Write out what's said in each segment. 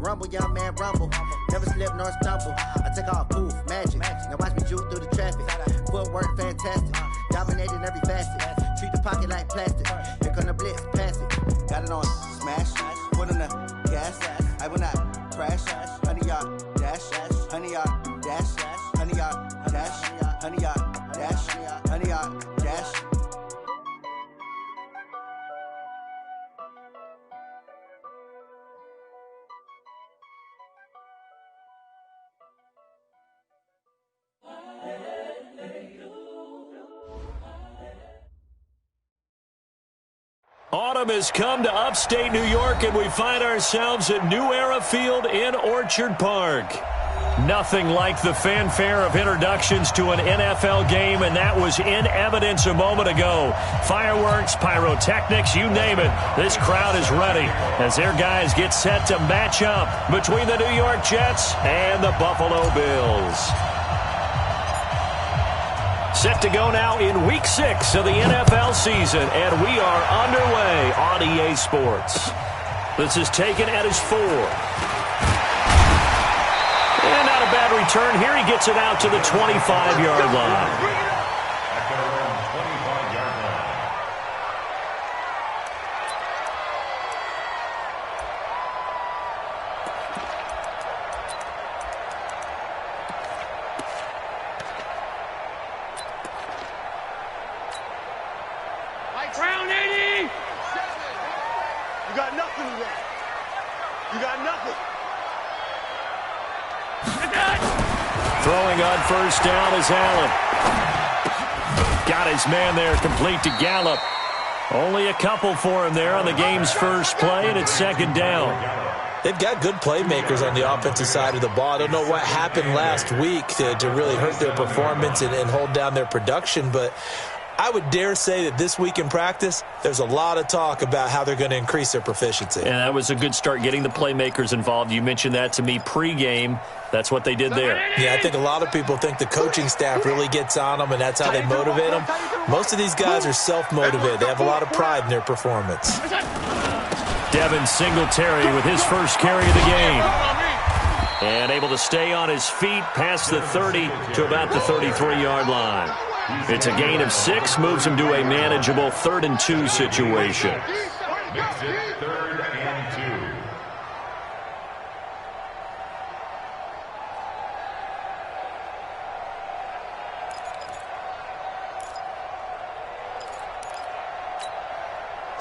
Rumble, young man, rumble. Never slip nor stumble. I take off, poof, magic. Now watch me juke through the traffic. Footwork fantastic. Dominating every facet. Treat the pocket like plastic. Here come the blitz, pass it. Got it on smash. Put on the gas. I will not crash. 100-yard dash. 100-yard dash. 100-yard dash. 100-yard dash. 100-yard dash. Autumn has come to upstate New York, and we find ourselves at New Era Field in Orchard Park. Nothing like the fanfare of introductions to an NFL game, and that was in evidence a moment ago. Fireworks, pyrotechnics, you name it. This crowd is ready as their guys get set to match up between the New York Jets and the Buffalo Bills. Set to go now in Week 6 of the NFL season, and we are underway on EA Sports. This is taken at his 4. And not a bad return here. He gets it out to the 25-yard line. Throwing on first down is Allen. Got his man there, complete to Gallup. Only a couple for him there on the game's first play, and it's second down. They've got good playmakers on the offensive side of the ball. I don't know what happened last week to really hurt their performance and hold down their production, but I would dare say that this week in practice, there's a lot of talk about how they're going to increase their proficiency. And that was a good start, getting the playmakers involved. You mentioned that to me pregame. That's what they did there. Yeah, I think a lot of people think the coaching staff really gets on them, and that's how they motivate them. Most of these guys are self-motivated. They have a lot of pride in their performance. Devin Singletary with his first carry of the game. And able to stay on his feet past the 30 to about the 33-yard line. It's a gain of 6, moves him to a manageable 3rd and 2 situation. Makes it 3rd and 2.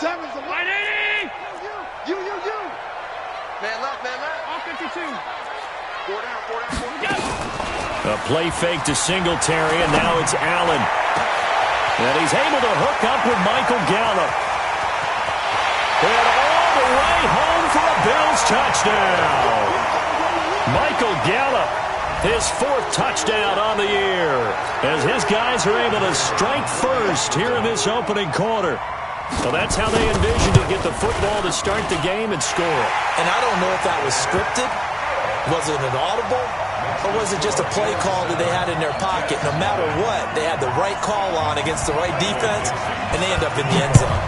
Devin's a 180! You. Man left. All 52. 4 down. A play fake to Singletary, and now it's Allen. And he's able to hook up with Michael Gallup. And all the way home for a Bills touchdown. Michael Gallup, his 4th touchdown on the year, as his guys are able to strike first here in this opening quarter. So that's how they envisioned to get the football to start the game and score it. And I don't know if that was scripted. Was it an audible? Or was it just a play call that they had in their pocket? No matter what, they had the right call on against the right defense, and they end up in the end zone.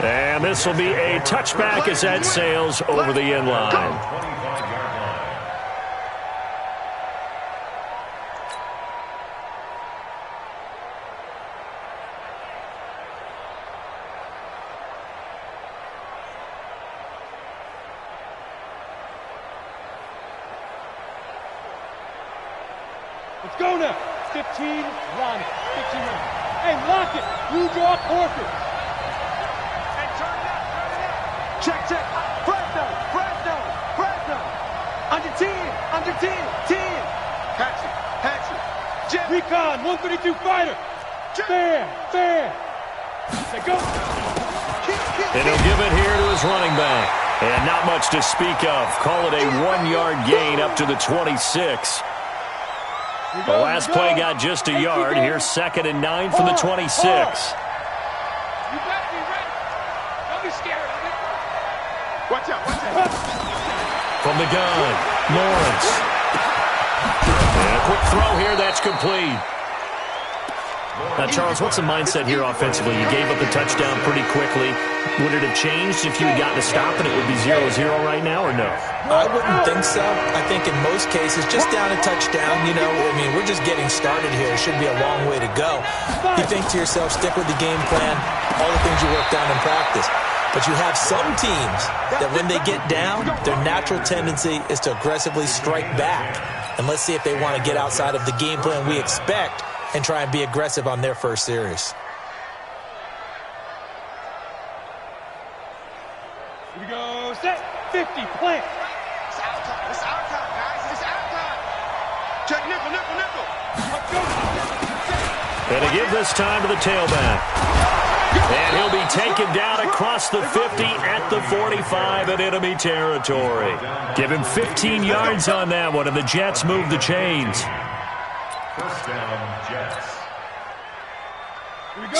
And this will be a touchback as that sails over the end line. Let's go now. 15, run. 15, run. Hey, lock it. You draw forfeit. Hey, turn it up. Check. Fresno. Under 10. 10. Patch it. Jim. Recon, 132 fighter. Fair. Say go. And he'll give it here to his running back. And not much to speak of. Call it a 1-yard gain up to the 26. The last play got just a yard. Here's 2nd and 9 from the 26. You better be ready. Don't be scared of it. Watch out. From the gun, Lawrence. And a quick throw here, that's complete. Now, Charles, what's the mindset here offensively? You gave up the touchdown pretty quickly. Would it have changed if you had gotten a stop and it would be 0-0 right now, or no? I wouldn't think so. I think in most cases, just down a touchdown, we're just getting started here. It should be a long way to go. You think to yourself, stick with the game plan, all the things you worked on in practice. But you have some teams that when they get down, their natural tendency is to aggressively strike back. And let's see if they want to get outside of the game plan we expect and try and be aggressive on their first series. Here we go, set, 50, plant. It's our time. It's our time, guys. It's our time. Check nickel. Let's go. And to give this time to the tailback. And he'll be taken down across the 50 at the 45 in enemy territory. Give him 15 yards on that one, and the Jets move the chains. First down, Jets.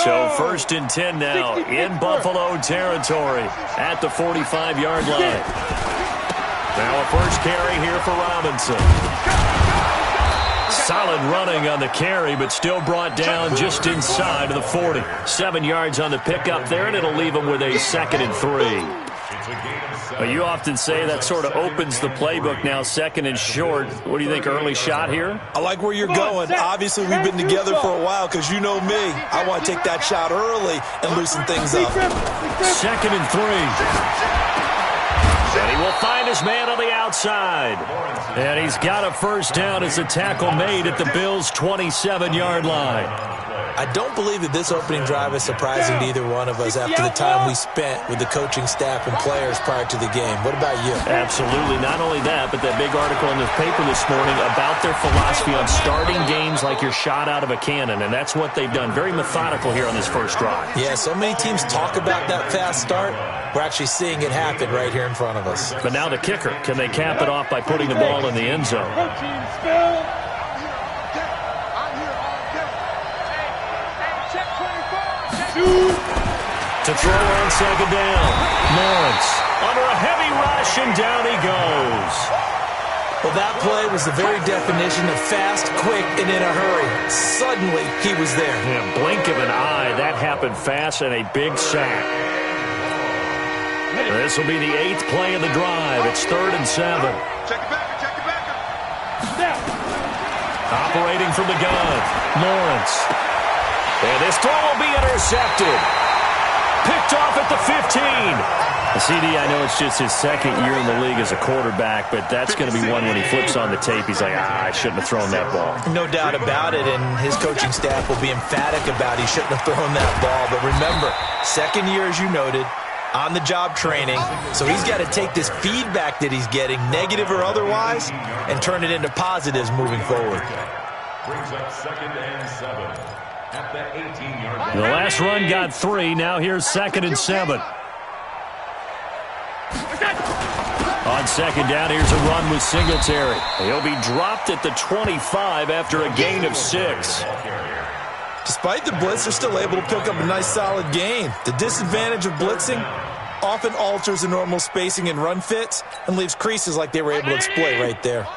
So 1st and 10 now in Buffalo territory at the 45-yard line. Now a first carry here for Robinson. Solid running on the carry, but still brought down just inside of the 40. 7 yards on the pickup there, and it'll leave him with a 2nd and 3. Well, you often say that sort of opens the playbook now, 2nd and short. What do you think, early shot here? I like where you're going. Obviously, we've been together for a while because you know me. I want to take that shot early and loosen things up. 2nd and 3. And he will find his man on the outside. And he's got a first down as a tackle made at the Bills' 27-yard line. I don't believe that this opening drive is surprising to either one of us after the time we spent with the coaching staff and players prior to the game. What about you? Absolutely. Not only that, but that big article in the paper this morning about their philosophy on starting games like you're shot out of a cannon, and that's what they've done. Very methodical here on this first drive. Yeah, so many teams talk about that fast start. We're actually seeing it happen right here in front of us. But now the kicker. Can they cap it off by putting the ball in the end zone? To throw on 2nd down. Lawrence under a heavy rush, and down he goes. Well, that play was the very definition of fast, quick, and in a hurry. Suddenly, he was there. In a blink of an eye, that happened fast, and a big sack. This will be the 8th play of the drive. It's 3rd and 7. Check it back. Operating from the gun, Lawrence. And this throw will be intercepted. Picked off at the 15. The CD, I know it's just his 2nd year in the league as a quarterback, but that's going to be one when he flips on the tape. He's like, I shouldn't have thrown that ball. No doubt about it, and his coaching staff will be emphatic about he shouldn't have thrown that ball. But remember, 2nd year, as you noted, on-the-job training, so he's got to take this feedback that he's getting, negative or otherwise, and turn it into positives moving forward. Brings up 2nd and 7. At the 18-yard line. The last run got 3. Now here's 2nd and 7. On 2nd down, here's a run with Singletary. He'll be dropped at the 25 after a gain of 6. Despite the blitz, they're still able to pick up a nice, solid gain. The disadvantage of blitzing often alters the normal spacing and run fits and leaves creases like they were able to exploit right there.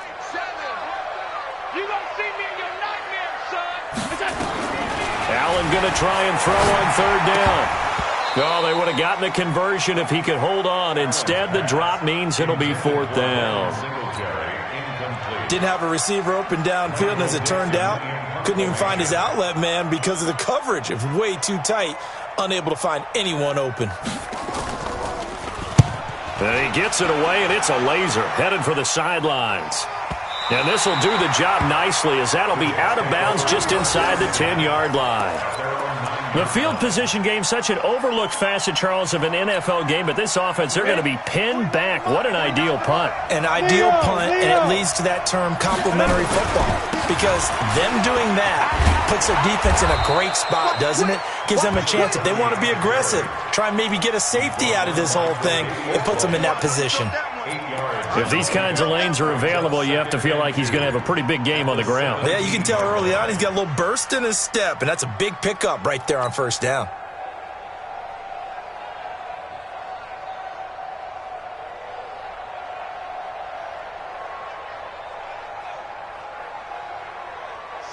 Allen going to try and throw on 3rd down. Oh, they would have gotten the conversion if he could hold on. Instead, the drop means it'll be 4th down. Didn't have a receiver open downfield, and as it turned out, couldn't even find his outlet man because of the coverage. It was way too tight, unable to find anyone open. And he gets it away, and it's a laser headed for the sidelines. And this will do the job nicely, as that'll be out of bounds just inside the 10-yard line. The field position game, such an overlooked facet, Charles, of an NFL game, but this offense, they're going to be pinned back. What an ideal punt. An ideal punt, and it leads to that term complementary football, because them doing that puts their defense in a great spot, doesn't it? Gives them a chance. If they want to be aggressive, try and maybe get a safety out of this whole thing, it puts them in that position. If these kinds of lanes are available, you have to feel like he's going to have a pretty big game on the ground. Yeah, you can tell early on he's got a little burst in his step, and that's a big pickup right there on 1st down.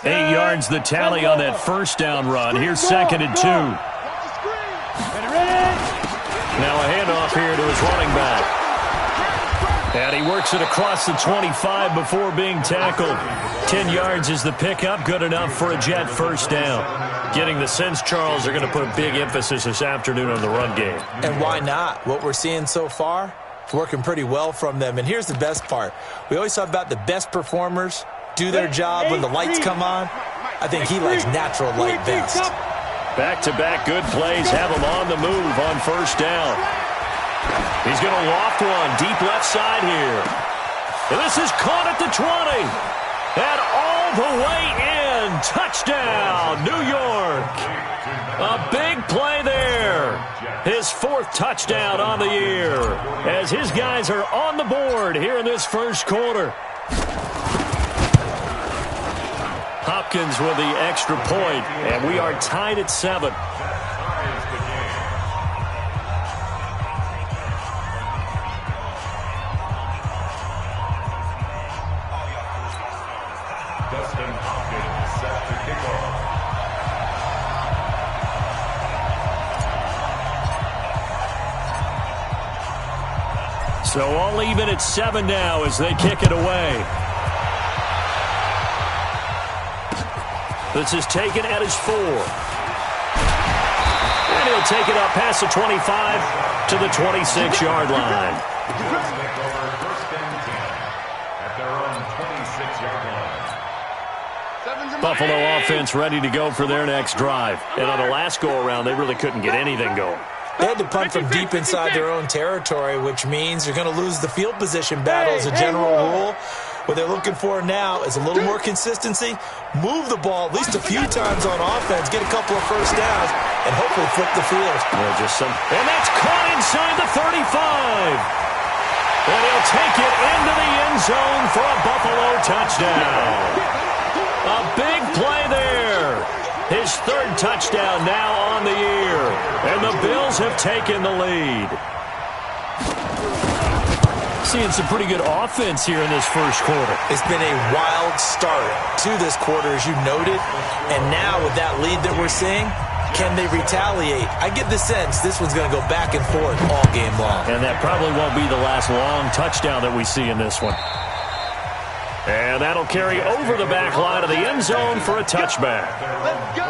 Eight yards the tally on that 1st down run. Here's 2nd and 2. And he works it across the 25 before being tackled. 10 yards is the pickup, good enough for a Jet first down. Getting the sense, Charles, are going to put big emphasis this afternoon on the run game. And why not? What we're seeing so far, it's working pretty well from them. And here's the best part. We always talk about the best performers do their job when the lights come on. I think he likes natural light best. Back-to-back good plays have him on the move on first down. He's going to loft one deep left side here. And this is caught at the 20. And all the way in. Touchdown, New York. A big play there. His 4th touchdown on the year as his guys are on the board here in this first quarter. Hopkins with the extra point, and we are tied at 7. Set to kick off. So all even at 7 now as they kick it away. This is taken at his 4. And he'll take it up past the 25 to the 26-yard line. Buffalo offense ready to go for their next drive. And on the last go-around, they really couldn't get anything going. They had to punt from deep inside their own territory, which means you're going to lose the field position battle as a general rule. What they're looking for now is a little more consistency, move the ball at least a few times on offense, get a couple of first downs, and hopefully flip the field. And that's caught inside the 35. And he'll take it into the end zone for a Buffalo touchdown. A big play there. His 3rd touchdown now on the year. And the Bills have taken the lead. Seeing some pretty good offense here in this first quarter. It's been a wild start to this quarter, as you noted. And now with that lead that we're seeing, can they retaliate? I get the sense this one's going to go back and forth all game long. And that probably won't be the last long touchdown that we see in this one. And that'll carry over the back line of the end zone for a touchback. Let's go.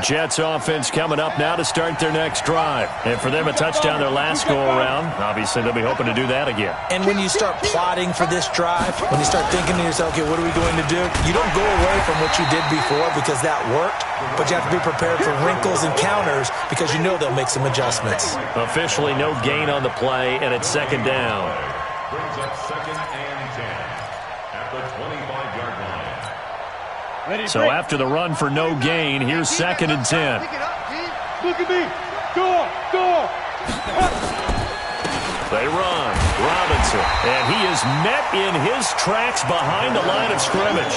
Jets offense coming up now to start their next drive. And for them, a touchdown their last go-around. Obviously, they'll be hoping to do that again. And when you start plotting for this drive, when you start thinking to yourself, okay, what are we going to do? You don't go away from what you did before because that worked, but you have to be prepared for wrinkles and counters because you know they'll make some adjustments. Officially no gain on the play, and it's 2nd down. Brings up 2nd and 10 at the 25-yard line. So after the run for no gain, here's 2nd and 10. Look at me. Go. They run. Robinson. And he is met in his tracks behind the line of scrimmage.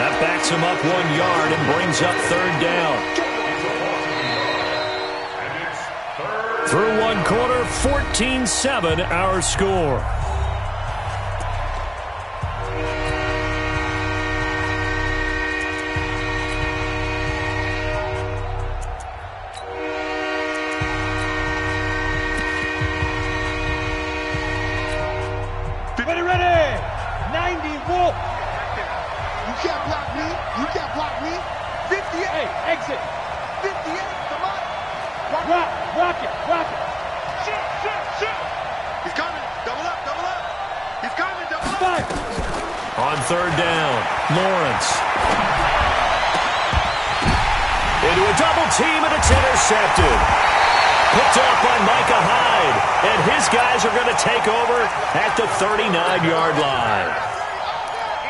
That backs him up 1 yard and brings up 3rd down. Through 1 quarter, 14-7 our score. Ready. 90 Wolf. You can't block me. You can't block me. 58. Hey, exit. 58. Come on. Rock it. Shoot. He's coming. Double up. He's coming. Double up. 5. On 3rd down, Lawrence. Into a double team, and it's intercepted. Picked off by Micah Hyde. And his guys are going to take over at the 39-yard line.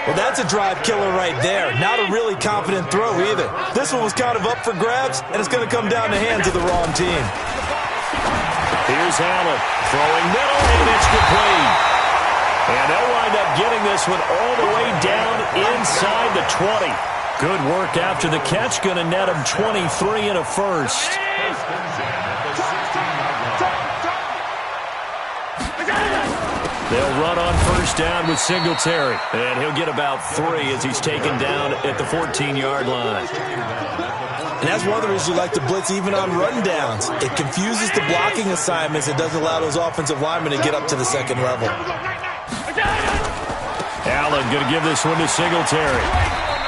Well, that's a drive killer right there. Not a really confident throw either. This one was kind of up for grabs, and it's going to come down the hands of the wrong team. Here's Allen throwing middle, and it's complete. And they'll wind up getting this one all the way down inside the 20. Good work after the catch. Going to net him 23 and a first. They'll run on first down with Singletary. And he'll get about 3 as he's taken down at the 14-yard line. And that's one of the reasons you like to blitz even on rundowns. It confuses the blocking assignments. It doesn't allow those offensive linemen to get up to the second level. Allen going to give this one to Singletary.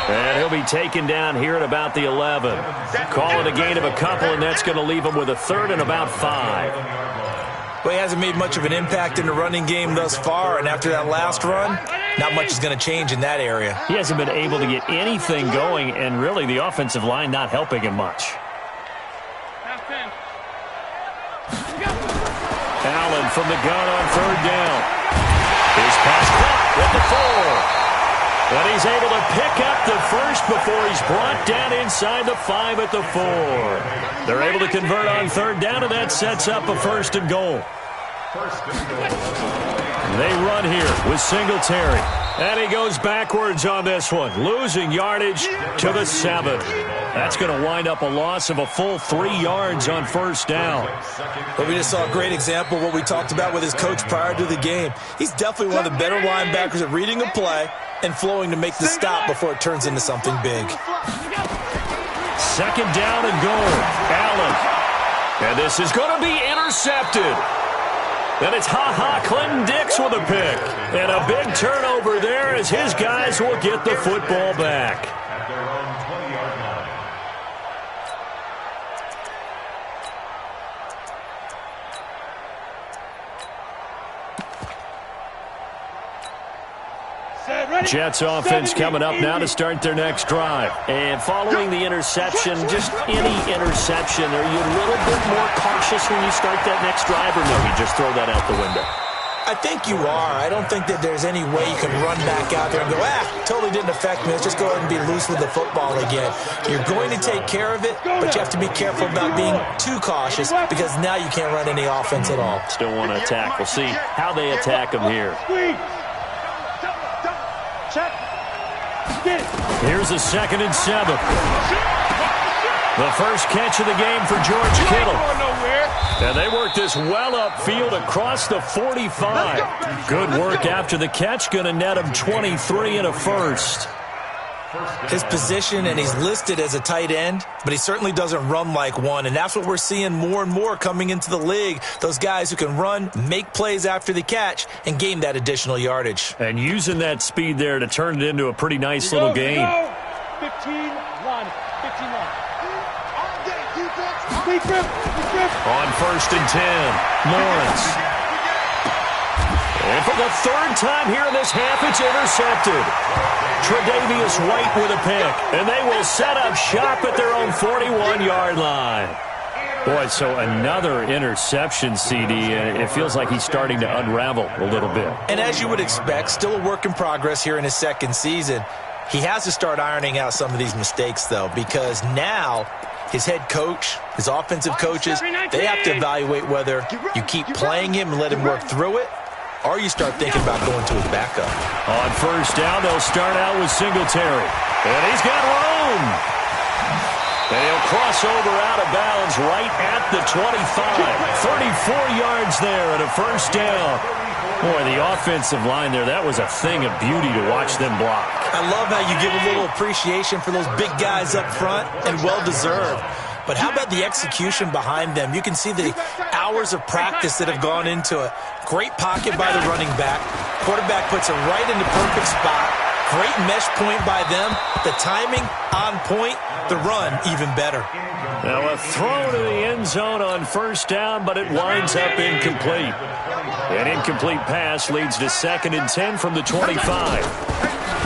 And he'll be taken down here at about the 11. Call it a gain of a couple, and that's going to leave him with a third and about 5. Well, he hasn't made much of an impact in the running game thus far, and after that last run, not much is going to change in that area. He hasn't been able to get anything going, and really the offensive line not helping him much. Allen from the gun on third down. His pass caught with the 4. But he's able to pick up the first before he's brought down inside the 5 at the 4. They're able to convert on third down, and that sets up a first and goal. They run here with Singletary. And he goes backwards on this one, losing yardage to the 7. That's going to wind up a loss of a full 3 yards on first down. But we just saw a great example of what we talked about with his coach prior to the game. He's definitely one of the better linebackers at reading a play and flowing to make the stop before it turns into something big. Second down and goal. Allen. And this is going to be intercepted. And it's Clinton Dix with a pick. And a big turnover there as his guys will get the football back. At their own 20-yard line. Jets offense coming up now to start their next drive. And following the interception, just any interception, are you a little bit more cautious when you start that next drive, or no, you just throw that out the window? I think you are. I don't think that there's any way you can run back out there and go, totally didn't affect me. Let's just go ahead and be loose with the football again. You're going to take care of it, but you have to be careful about being too cautious because now you can't run any offense at all. Still want to attack. We'll see how they attack him here. Here's a 2nd and 7. The first catch of the game for George Kittle. And they work this well upfield across the 45. Good work after the catch. Going to net him 23 and a first. His position, and he's listed as a tight end, but he certainly doesn't run like one, and that's what we're seeing more and more coming into the league. Those guys who can run, make plays after the catch, and gain that additional yardage. And using that speed there to turn it into a pretty nice little game. 15 line. On first and 10, Lawrence. And for the third time here in this half, it's intercepted. Tre'Davious White with a pick. And they will set up shop at their own 41-yard line. Boy, so another interception, CD, and it feels like he's starting to unravel a little bit. And as you would expect, still a work in progress here in his second season. He has to start ironing out some of these mistakes, though, because now his head coach, his offensive coaches, they have to evaluate whether you keep playing him and let him work through it, or you start thinking about going to his backup. On first down, they'll start out with Singletary. And he's got room. And he'll cross over out of bounds right at the 25. 34 yards there at a first down. Boy, the offensive line there, that was a thing of beauty to watch them block. I love how you give a little appreciation for those big guys up front, and well-deserved. But how about the execution behind them? You can see the hours of practice that have gone into it. Great pocket by the running back. Quarterback puts it right in the perfect spot. Great mesh point by them. The timing on point. The run even better. Now a throw to the end zone on first down, but it winds up incomplete. An incomplete pass leads to 2nd and 10 from the 25.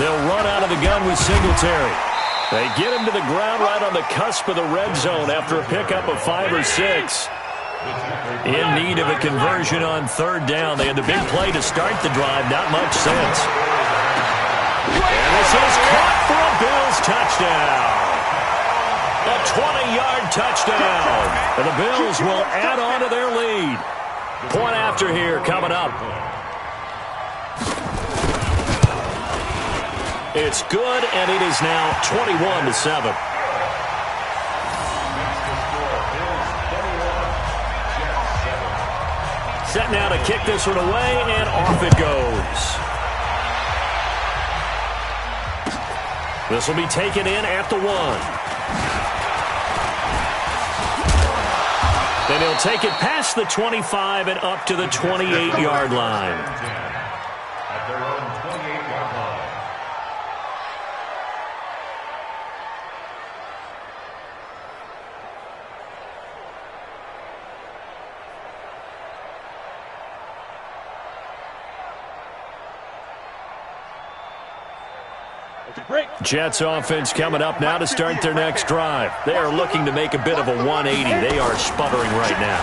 They'll run out of the gun with Singletary. They get him to the ground right on the cusp of the red zone after a pickup of 5 or 6. In need of a conversion on third down. They had the big play to start the drive. Not much sense. And this is caught for a Bills touchdown. A 20-yard touchdown. And the Bills will add on to their lead. Point after here coming up. It's good, and it is now 21-7. Set now to kick this one away, and off it goes. This will be taken in at the 1. And he'll take it past the 25 and up to the 28-yard line. At their own 28-yard line. Jets offense coming up now to start their next drive. They are looking to make a bit of a 180. They are sputtering right now.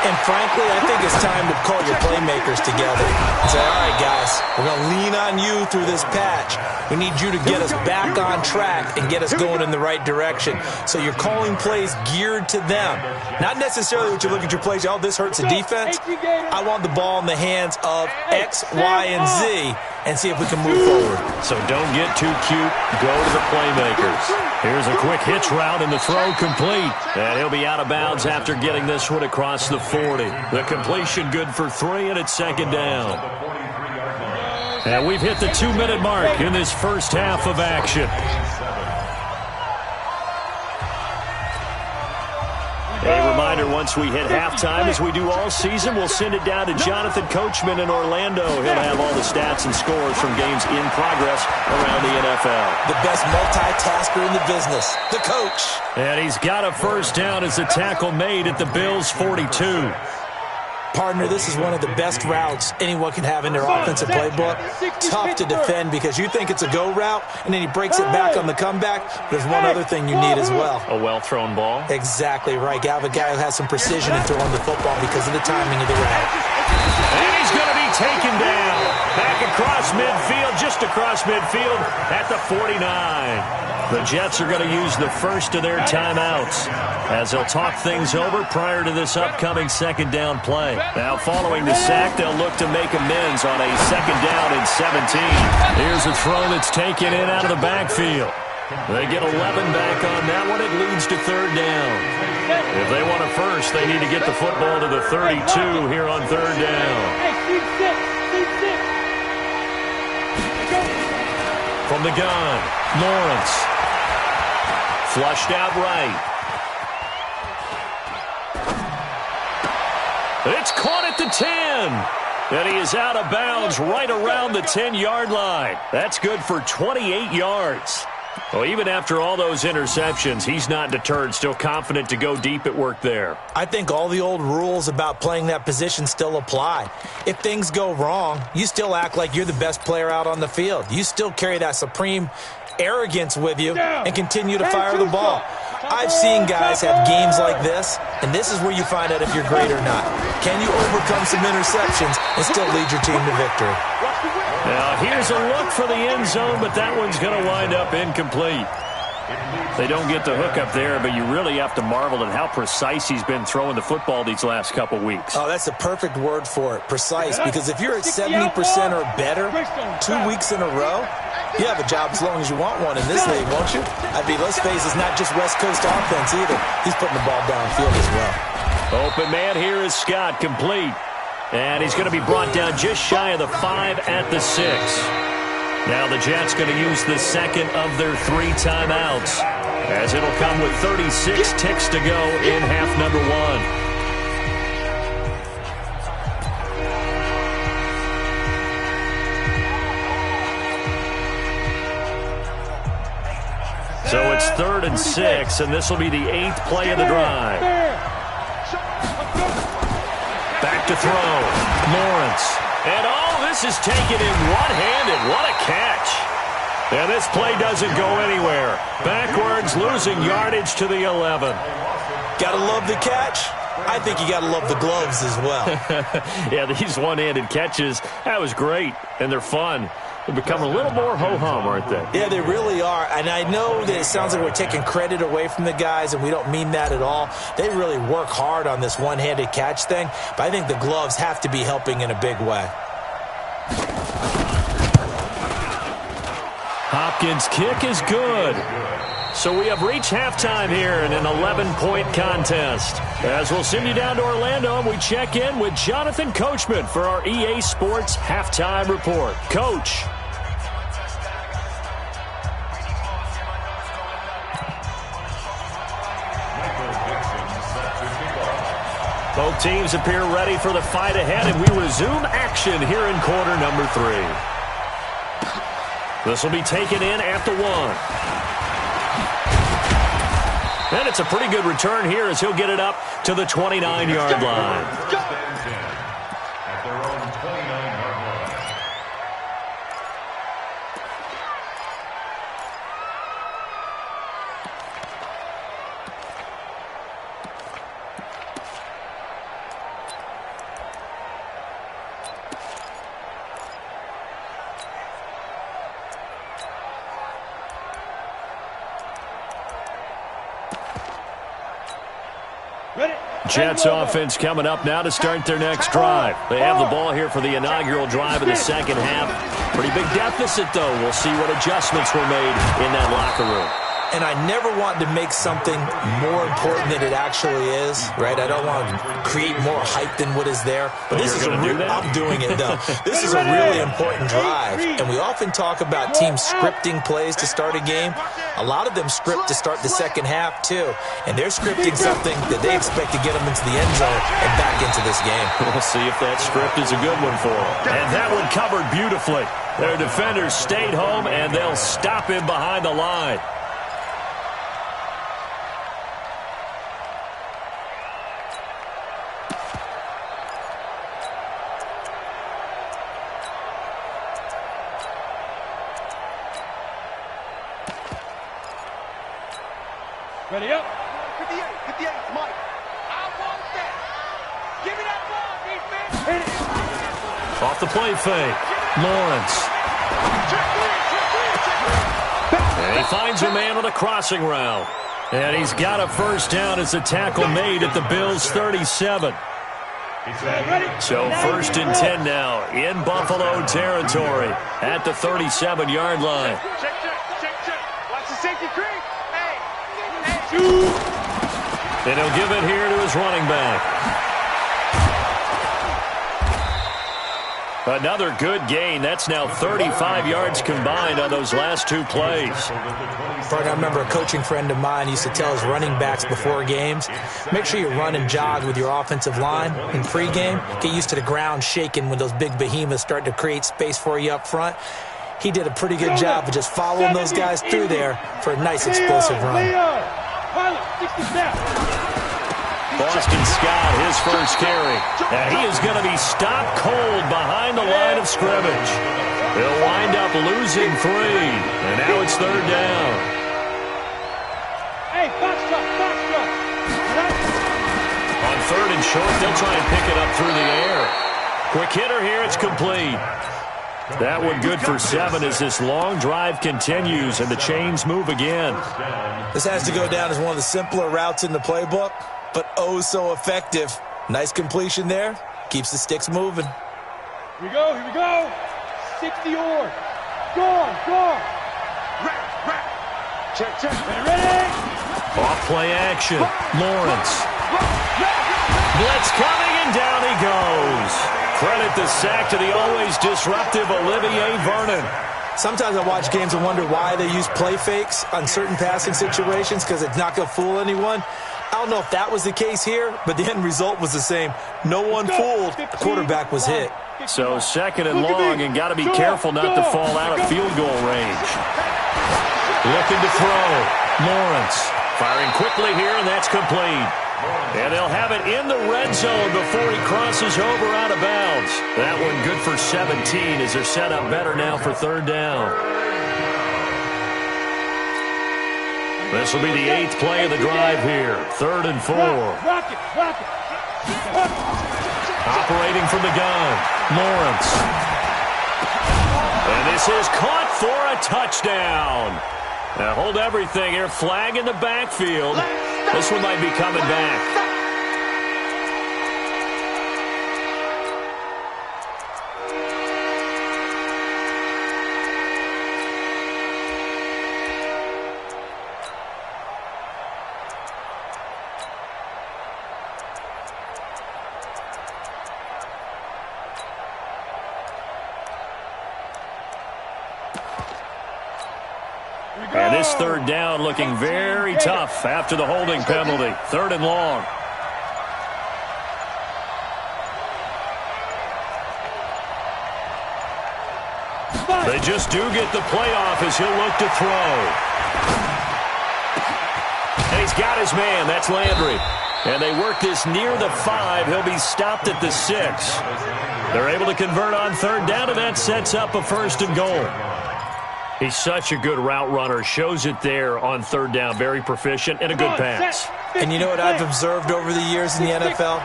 And frankly, I think it's time to call your playmakers together and say, all right, guys, we're going to lean on you through this patch. We need you to get us back on track and get us going in the right direction. So you're calling plays geared to them. Not necessarily what you look at your plays, oh, this hurts the defense. I want the ball in the hands of X, Y, and Z and see if we can move forward. So don't get too cute. Go to the playmakers. Here's a quick hitch route and the throw complete. And he'll be out of bounds after getting this one across the 40. The completion good for 3, and it's second down. And we've hit the 2-minute mark in this first half of action. A reminder, once we hit halftime, as we do all season, we'll send it down to Jonathan Coachman in Orlando. He'll have all the stats and scores from games in progress around the NFL. The best multitasker in the business, the coach. And he's got a first down as the tackle made at the Bills' 42. Partner, this is one of the best routes anyone can have in their offensive playbook. Tough to defend because you think it's a go route, and then he breaks it back on the comeback. There's one other thing you need as well. A well-thrown ball? Exactly right. You have a guy who has some precision in throwing the football because of the timing of the route. And he's going to be taken down. Back across midfield, just across midfield at the 49. The Jets are going to use the first of their timeouts as they'll talk things over prior to this upcoming second down play. Now, following the sack, they'll look to make amends on a second down and 17. Here's a throw that's taken in out of the backfield. They get 11 back on that one. It leads to third down. If they want a first, they need to get the football to the 32 here on third down. From the gun, Lawrence. Flushed out right. It's caught at the 10. And he is out of bounds right around the 10-yard line. That's good for 28 yards. Well, even after all those interceptions, he's not deterred, still confident to go deep at work there. I think all the old rules about playing that position still apply. If things go wrong, you still act like you're the best player out on the field. You still carry that supreme arrogance with you and continue to fire the ball. I've seen guys have games like this, and this is where you find out if you're great or not. Can you overcome some interceptions and still lead your team to victory? Now, here's a look for the end zone, but that one's going to wind up incomplete. They don't get the hook up there, but you really have to marvel at how precise he's been throwing the football these last couple weeks. Oh, that's the perfect word for it, precise, because if you're at 70% or better 2 weeks in a row, you have a job as long as you want one in this league, won't you? I mean, let's face it, it's not just West Coast offense either. He's putting the ball downfield as well. Open man here is Scott, complete. And he's going to be brought down just shy of the 5 at the 6. Now the Jets going to use the second of their 3 timeouts, as it'll come with 36 ticks to go in half number 1. So it's 3rd and 6, and this will be the 8th play of the drive. Back to throw. Lawrence. And this is taken in one-handed. What a catch. And this play doesn't go anywhere. Backwards, losing yardage to the 11. Gotta love the catch. I think you gotta love the gloves as well. Yeah, these one-handed catches, that was great, and they're fun. They've become a little more ho-hum, aren't they? Yeah, they really are. And I know that it sounds like we're taking credit away from the guys, and we don't mean that at all. They really work hard on this one-handed catch thing, but I think the gloves have to be helping in a big way. Hopkins' kick is good. So we have reached halftime here in an 11-point contest. As we'll send you down to Orlando, and we check in with Jonathan Coachman for our EA Sports Halftime Report. Coach. Both teams appear ready for the fight ahead, and we resume action here in quarter number 3. This will be taken in at the 1. And it's a pretty good return here as he'll get it up to the 29-yard line. At their own 29-yard line. Jets offense coming up now to start their next drive. They have the ball here for the inaugural drive of the second half. Pretty big deficit, though. We'll see what adjustments were made in that locker room. And I never want to make something more important than it actually is, right? I don't want to create more hype than what is there. But this is I'm doing it, though. This is a really important drive. And we often talk about teams scripting plays to start a game. A lot of them script to start the second half, too. And they're scripting something that they expect to get them into the end zone and back into this game. We'll see if that script is a good one for them. And that one covered beautifully. Their defenders stayed home, and they'll stop him behind the line. Ready up. 58, Mike. I want that. Give me that ball, defense. Hit it. Off the play fake. Lawrence. And he finds a man on a crossing route. And he's got a first down as a tackle made at the Bills' 37. So 1st and 10 now in Buffalo territory at the 37-yard line. Check. Watch the safety creep. And he'll give it here to his running back. Another good gain. That's now 35 yards combined on those last 2 plays. Frank, I remember a coaching friend of mine used to tell his running backs before games, make sure you run and jog with your offensive line in pregame. Get used to the ground shaking when those big behemoths start to create space for you up front. He did a pretty good job of just following those guys through there for a nice explosive run. Boston Scott, his first carry. And he is going to be stopped cold behind the line of scrimmage. He'll wind up losing 3. And now it's 3rd down. Hey, foxtrot. On 3rd and short, they'll try and pick it up through the air. Quick hitter here, it's complete. That one good for 7 as this long drive continues and the chains move again. This has to go down as one of the simpler routes in the playbook, but oh so effective. Nice completion there. Keeps the sticks moving. Here we go. 60 yards. Go on. Check. Ready. Off play action. Lawrence. Blitz coming and down he goes. Credit the sack to the always disruptive Olivier Vernon. Sometimes I watch games and wonder why they use play fakes on certain passing situations because it's not going to fool anyone. I don't know if that was the case here, but the end result was the same. No one fooled. The quarterback was hit. So 2nd and long, and got to be careful not to fall out of field goal range. Looking to throw. Lawrence firing quickly here, and that's complete. And they'll have it in the red zone before he crosses over out of bounds. That one good for 17 as they're set up better now for 3rd down. This will be the 8th play of the drive here. 3rd and 4. Rock it. Operating from the gun. Lawrence. And this is caught for a touchdown. Now hold everything here. Flag in the backfield. This one might be coming back. And this 3rd down looking very tough after the holding penalty. 3rd and long. They just do get the playoff as he'll look to throw. And he's got his man. That's Landry. And they work this near the 5. He'll be stopped at the 6. They're able to convert on third down, and that sets up a 1st and goal. He's such a good route runner. Shows it there on third down. Very proficient and a good pass. And you know what I've observed over the years in the NFL?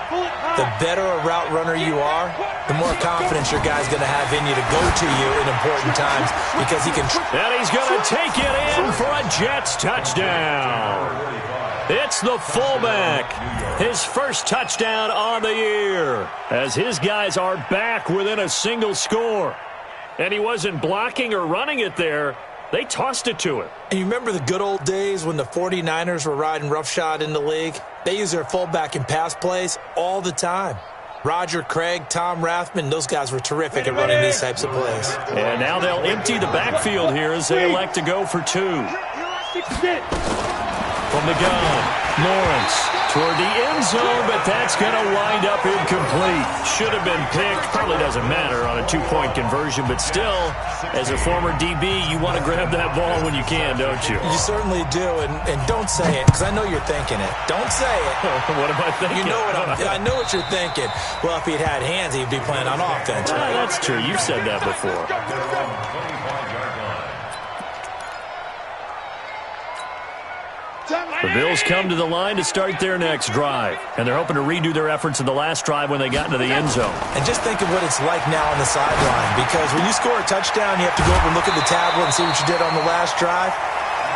The better a route runner you are, the more confidence your guy's going to have in you to go to you in important times because he can. And he's going to take it in for a Jets touchdown. It's the fullback. His first touchdown on the year as his guys are back within a single score. And he wasn't blocking or running it there. They tossed it to him. And you remember the good old days when the 49ers were riding roughshod in the league? They use their fullback in pass plays all the time. Roger Craig, Tom Rathman, those guys were terrific at running these types of plays. And now they'll empty the backfield here as they elect to go for 2. From the gun, Lawrence toward the end zone, but that's going to wind up incomplete. Should have been picked. Probably doesn't matter on a 2-point conversion, but still, as a former DB, you want to grab that ball when you can, don't you? You certainly do, and don't say it, because I know you're thinking it. Don't say it. What am I thinking? You know I know what you're thinking. Well, if he'd had hands, he'd be playing on offense. Right? That's true. You've said that before. The Bills come to the line to start their next drive, and they're hoping to redo their efforts in the last drive when they got into the end zone. And just think of what it's like now on the sideline, because when you score a touchdown, you have to go over and look at the tablet and see what you did on the last drive.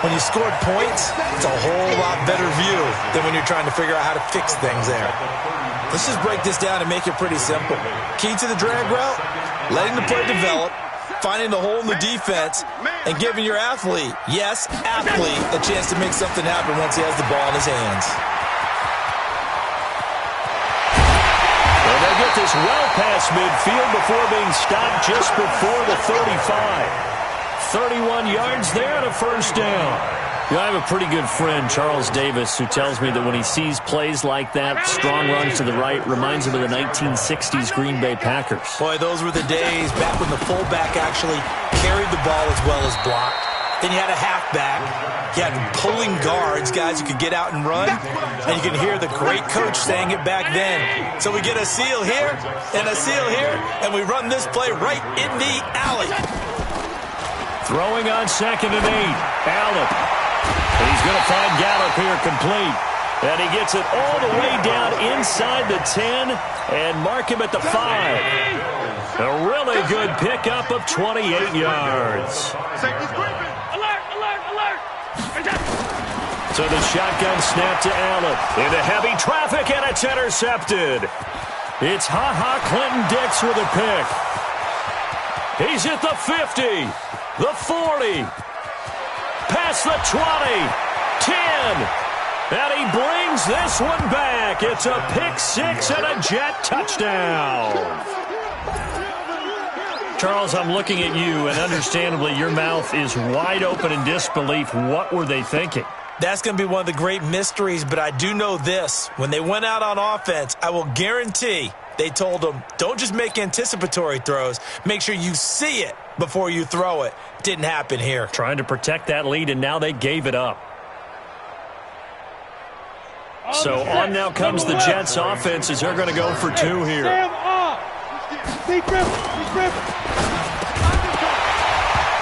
When you scored points, it's a whole lot better view than when you're trying to figure out how to fix things there. Let's just break this down and make it pretty simple. Key to the drag route, letting the play develop, finding the hole in the defense, and giving your athlete, yes, athlete, a chance to make something happen once he has the ball in his hands. And they get this well past midfield before being stopped just before the 35. 31 yards there and a 1st down. I have a pretty good friend, Charles Davis, who tells me that when he sees plays like that, strong runs to the right, reminds him of the 1960s Green Bay Packers. Boy, those were the days back when the fullback actually carried the ball as well as blocked. Then you had a halfback. You had pulling guards, guys who could get out and run. And you can hear the great coach saying it back then. So we get a seal here and a seal here, and we run this play right in the alley. Throwing on 2nd and 8. Allen. He's going to find Gallup here complete. And he gets it all the way down inside the 10 and mark him at the 5. A really good pickup of 28 yards. Alert, alert, alert. So the shotgun snap to Allen. Into heavy traffic, and it's intercepted. It's Ha-Ha Clinton-Dix with a pick. He's at the 50, the 40, past the 20, 10, and he brings this one back. It's a pick 6 and a Jet touchdown. Charles, I'm looking at you, and understandably, your mouth is wide open in disbelief. What were they thinking? That's going to be one of the great mysteries, but I do know this. When they went out on offense, I will guarantee they told them, don't just make anticipatory throws. Make sure you see it before you throw it. Didn't happen here. Trying to protect that lead, and now they gave it up. So on now comes the Jets offense as they're going to go for 2 here.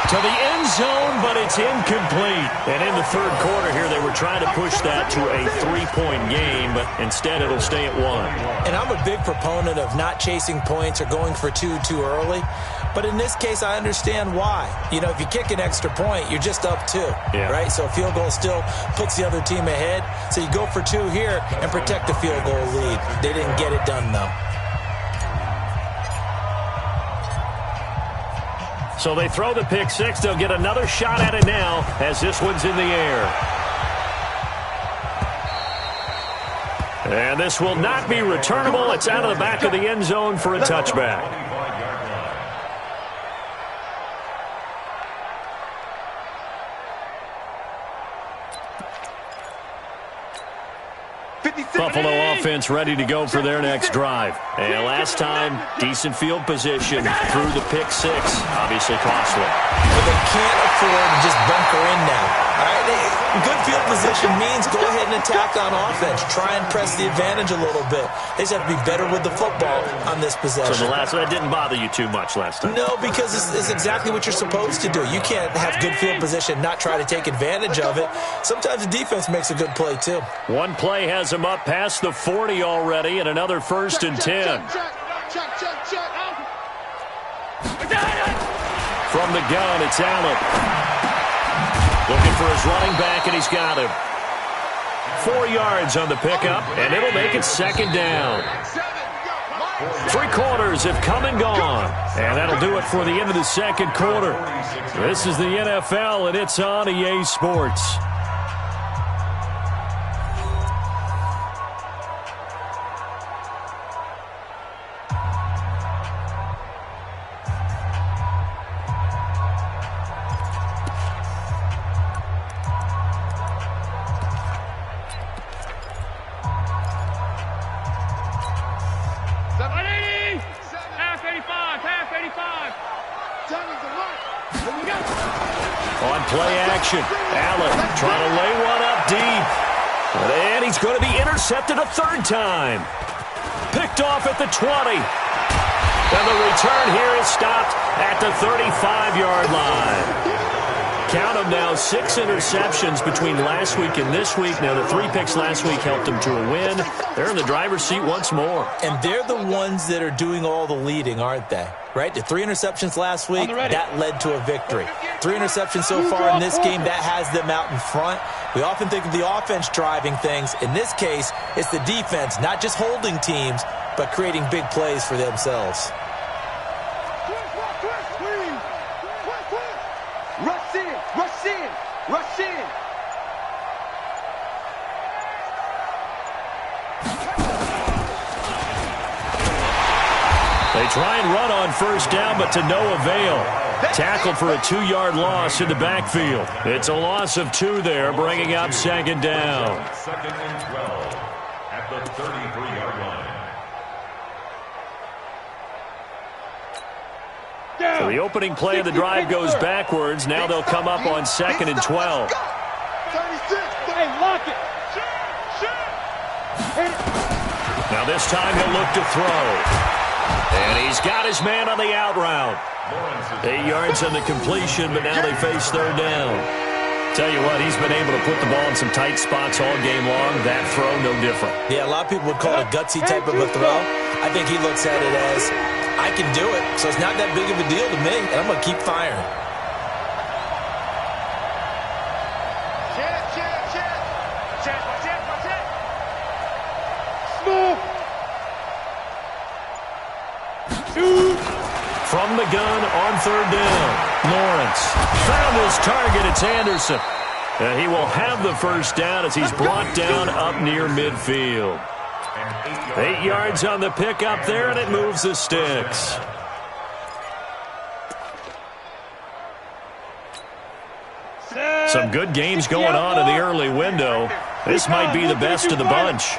To the end zone, but it's incomplete. And in the 3rd quarter here, they were trying to push that to a 3-point game, but instead it'll stay at 1. And I'm a big proponent of not chasing points or going for 2 too early. But in this case, I understand why. You know, if you kick an extra point, you're just up 2, right? So a field goal still puts the other team ahead. So you go for 2 here and protect the field goal lead. They didn't get it done, though. So they throw the pick 6. They'll get another shot at it now as this one's in the air. And this will not be returnable. It's out of the back of the end zone for a touchback. Buffalo offense ready to go for their next drive. And last time, decent field position through the pick six. Obviously costly. But they can't afford to just bunker in now. All right? Good field position means go ahead and attack on offense. Try and press the advantage a little bit. They just have to be better with the football on this possession. So that didn't bother you too much last time? No, because it's exactly what you're supposed to do. You can't have good field position and not try to take advantage of it. Sometimes the defense makes a good play, too. One play has him up past the 40 already, and another 1st and 10. From the gun, it's Allen. Looking for his running back, and he's got him. 4 yards on the pickup, and it'll make it 2nd down. 3 quarters have come and gone, and that'll do it for the end of the 2nd quarter. This is the NFL, and it's on EA Sports. On play action, Allen trying to lay one up deep. And he's going to be intercepted a 3rd time. Picked off at the 20. And the return here is stopped at the 35-yard line. Count them now, 6 interceptions between last week and this week. Now, the 3 picks last week helped them to a win. They're in the driver's seat once more. And they're the ones that are doing all the leading, aren't they? Right? The 3 interceptions last week, that led to a victory. 3 interceptions so far in this game, that has them out in front. We often think of the offense driving things. In this case, it's the defense, not just holding teams, but creating big plays for themselves. Rush in, rush in, rush in. They try and run on 1st down, but to no avail. Tackled for a 2-yard loss in the backfield. It's a loss of 2 there, bringing up 2nd down. 2nd and 12 at the 33-yard line. So the opening play of the drive goes backwards. Now they'll come up on 2nd and 12. Hey, lock it. Now this time he'll look to throw. And he's got his man on the out route. 8 yards on the completion, but now they face 3rd down. Tell you what, he's been able to put the ball in some tight spots all game long. That throw, no different. Yeah, a lot of people would call it a gutsy type of a throw. I think he looks at it as, I can do it, so it's not that big of a deal to me, and I'm going to keep firing. From the gun on 3rd down, Lawrence found his target. It's Anderson. And he will have the 1st down as he's brought down up near midfield. 8 yards on the pickup there, and it moves the sticks. Some good games going on in the early window. This might be the best of the bunch.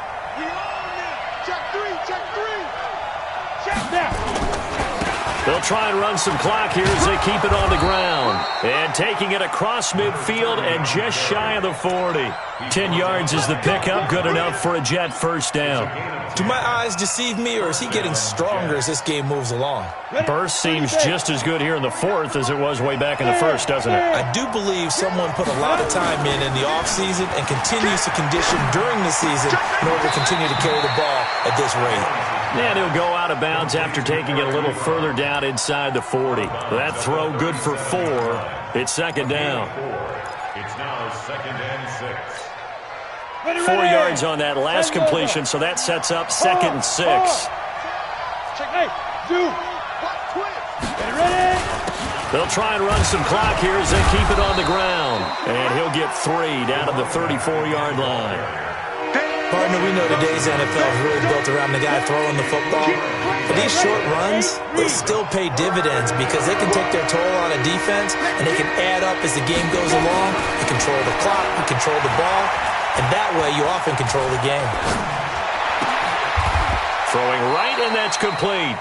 They'll try and run some clock here as they keep it on the ground. And taking it across midfield and just shy of the 40. 10 yards is the pickup, good enough for a Jet 1st down. Do my eyes deceive me, or is he getting stronger as this game moves along? Burst seems just as good here in the 4th as it was way back in the 1st, doesn't it? I do believe someone put a lot of time in the offseason and continues to condition during the season in order to continue to carry the ball at this rate. And he'll go out of bounds after taking it a little further down inside the 40. That throw good for 4. It's 2nd down. It's now 2nd and 6. 4 yards on that last completion, so that sets up 2nd and 6. They'll try and run some clock here as they keep it on the ground. And he'll get 3 down to the 34-yard line. Partner, we know today's NFL is really built around the guy throwing the football. But these short runs, they still pay dividends because they can take their toll on a defense and they can add up as the game goes along. You control the clock, you control the ball, and that way you often control the game. Throwing right, and that's complete.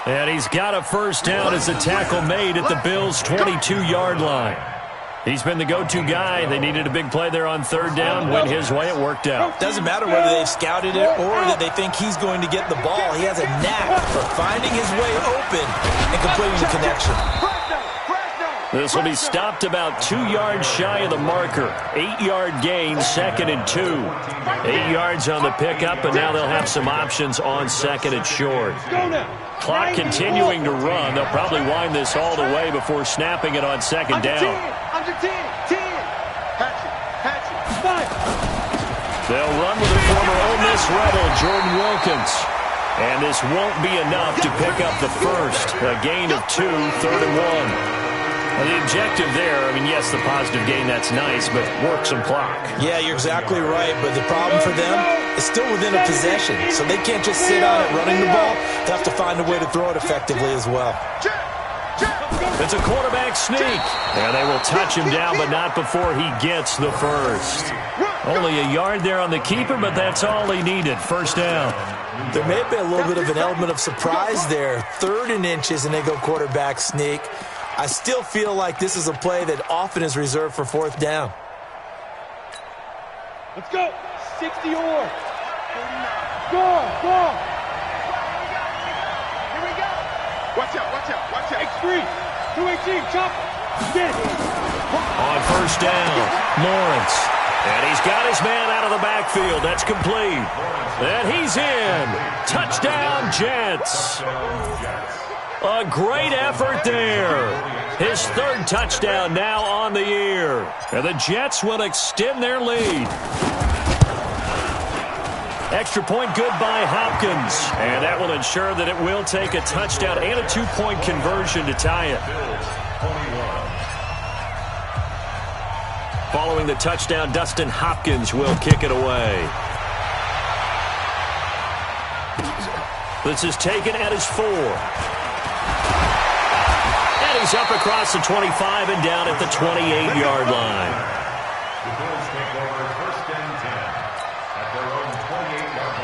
And he's got a first down as the tackle made at the Bills' 22-yard line. He's been the go-to guy. They needed a big play there on third down. Went his way. It worked out. Doesn't matter whether they've scouted it or that they think he's going to get the ball. He has a knack for finding his way open and completing the connection. This will be stopped about 2 yards shy of the marker. 8-yard gain, 2nd and 2. 8 yards on the pickup, and now they'll have some options on 2nd and short. Clock continuing to run. They'll probably wind this all the way before snapping it on 2nd down. They'll run with the former Ole Miss Rebel, Jordan Wilkins. And this won't be enough to pick up the first. A gain of 2, 3rd and 1. Well, the objective there, I mean, yes, the positive gain, that's nice, but work some clock. Yeah, you're exactly right, but the problem for them is still within a possession, so they can't just sit on it running the ball. They have to find a way to throw it effectively as well. It's a quarterback sneak, and they will touch him down, but not before he gets the first. Only a yard there on the keeper, but that's all he needed. First down. There may have been a little bit of an element of surprise there. 3rd and inches, and they go quarterback sneak. I still feel like this is a play that often is reserved for 4th down. Let's go. 60 or. Go. Here we go. Watch out. X3. 218. Chop. Get it. On first down, Lawrence. And he's got his man out of the backfield. That's complete. And he's in. Touchdown, Jets. A great effort there. His 3rd touchdown now on the year. And the Jets will extend their lead. Extra point good by Hopkins. And that will ensure that it will take a touchdown and a 2-point conversion to tie it. Following the touchdown, Dustin Hopkins will kick it away. This is taken at his 4. He's up across the 25 and down at the 28-yard line. The Bills take over 1st and 10 at their own 28-yard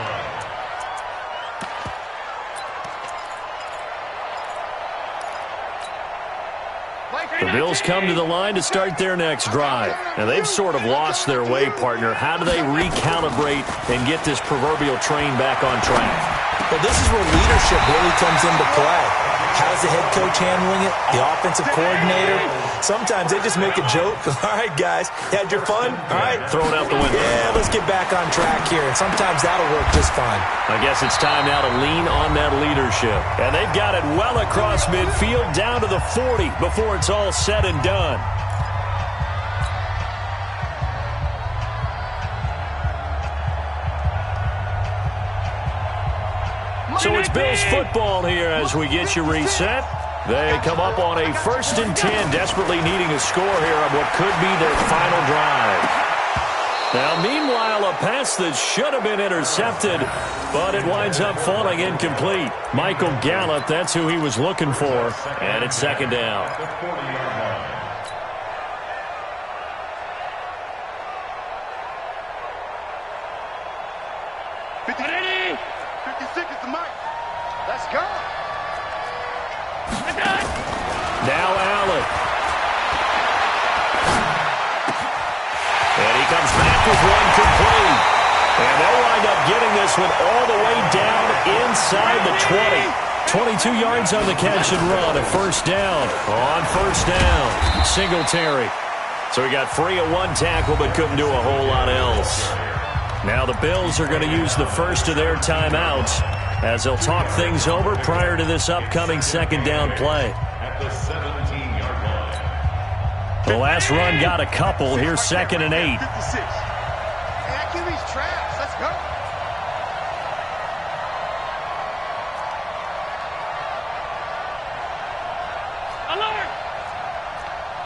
line. The Bills come to the line to start their next drive. And they've sort of lost their way, partner. How do they recalibrate and get this proverbial train back on track? Well, this is where leadership really comes into play. How's the head coach handling it? The offensive coordinator? Sometimes they just make a joke. All right, guys, you had your fun? All right. Throw it out the window. Yeah, let's get back on track here. And sometimes that'll work just fine. I guess it's time now to lean on that leadership. And they've got it well across midfield down to the 40 before it's all said and done. So it's Bills football here as we get you reset. They come up on a 1st and 10, desperately needing a score here on what could be their final drive. Now, meanwhile, a pass that should have been intercepted, but it winds up falling incomplete. Michael Gallup, that's who he was looking for, and it's 2nd down. The 40-yard line. Now Allen. And he comes back with one complete. And they'll wind up getting this one all the way down inside the 20. 22 yards on the catch and run. A 1st down. On 1st down, Singletary. So he got free of 1 tackle but couldn't do a whole lot else. Now the Bills are going to use the first of their timeouts as they'll talk things over prior to this upcoming 2nd down play. At the 17-yard line. The last run got a couple. Here's 2nd and 8. Let's go.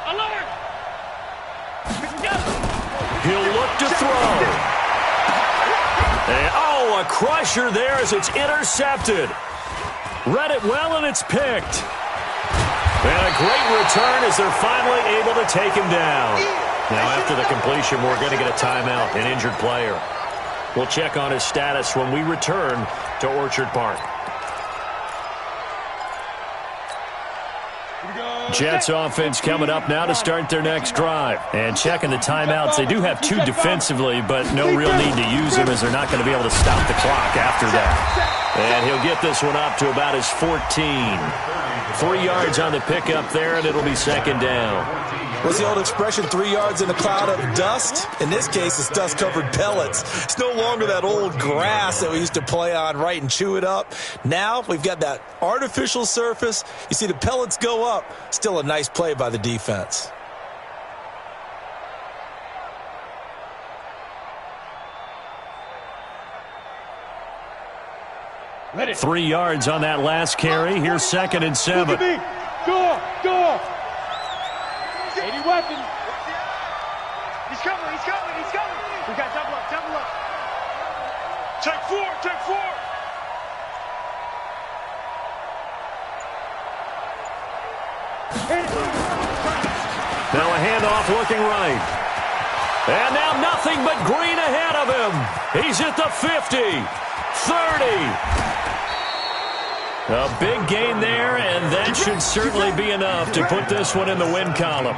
Alert! He'll look to throw. And, a crusher there as it's intercepted. Read it well, and it's picked. And a great return as they're finally able to take him down. Now, after the completion, we're going to get a timeout, an injured player. We'll check on his status when we return to Orchard Park. Jets offense coming up now to start their next drive. And checking the timeouts. They do have 2 defensively, but no real need to use them as they're not going to be able to stop the clock after that. And he'll get this one up to about his 14. 3 yards on the pickup there, and it'll be second down. What's the old expression, 3 yards in a cloud of dust? In this case, it's dust-covered pellets. It's no longer that old grass that we used to play on, right, and chew it up. Now we've got that artificial surface. You see the pellets go up. Still a nice play by the defense. Ready. 3 yards on that last carry. Here's second and 7. Go! 80 weapon. He's coming. We got double up. Check 4. Now a handoff looking right. And now nothing but green ahead of him. He's at the 50, 30. A big gain there, and that should certainly be enough to put this one in the win column.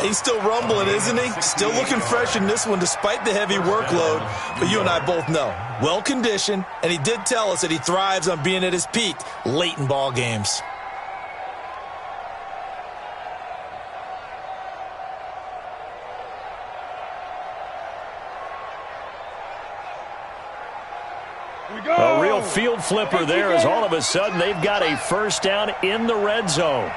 He's still rumbling, isn't he? Still looking fresh in this one despite the heavy workload. But you and I both know, well-conditioned, and he did tell us that he thrives on being at his peak late in ball games. A real field flipper there as all of a sudden they've got a first down in the red zone.